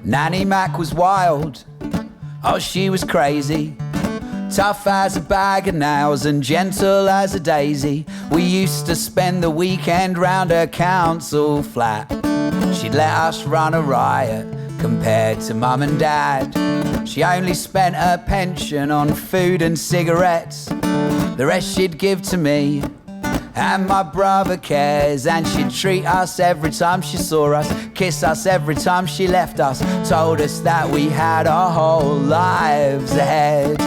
Nanny Mac was wild, oh she was crazy, tough as a bag of nails and gentle as a daisy. We used to spend the weekend round her council flat. She'd let us run a riot compared to mum and dad. She only spent her pension on food and cigarettes. The rest she'd give to me and my brother Cares. And she'd treat us every time she saw us, kiss us every time she left us, told us that we had our whole lives ahead.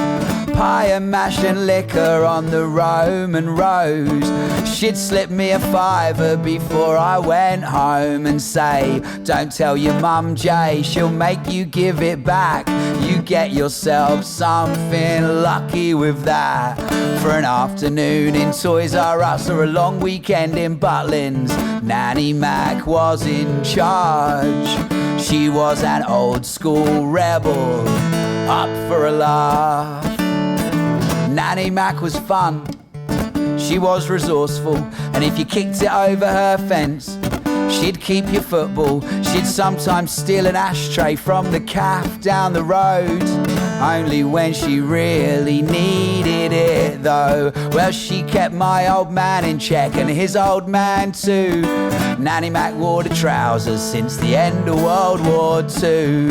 Pie and mash and liquor on the Roman road. She'd slip me a fiver before I went home and say, don't tell your mum, Jay, she'll make you give it back. You get yourself something lucky with that. For an afternoon in Toys R Us or a long weekend in Butlins, Nanny Mac was in charge. She was an old school rebel, up for a laugh. Nanny Mac was fun, she was resourceful, and if you kicked it over her fence, she'd keep your football. She'd sometimes steal an ashtray from the cafe down the road, only when she really needed it though. Well, she kept my old man in check and his old man too. Nanny Mac wore the trousers since the end of World War II.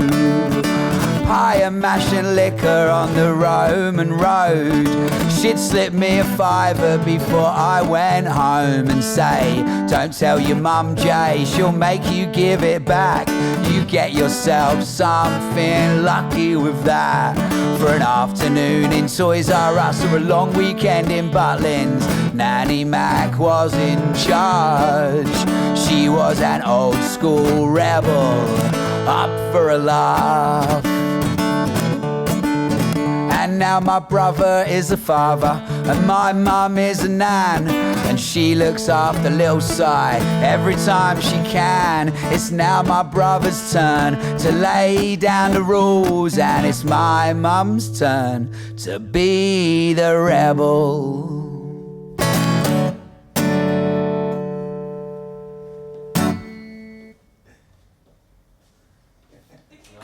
Pie and mash and liquor on the Roman road. She'd slip me a fiver before I went home and say, don't tell your mum, Jay, she'll make you give it back. You get yourself something lucky with that. For an afternoon in Toys R Us or a long weekend in Butlins, Nanny Mac was in charge. She was an old school rebel, up for a laugh. And now my brother is a father and my mum is a nan, and she looks after little Si every time she can. It's now my brother's turn to lay down the rules, and it's my mum's turn to be the rebel.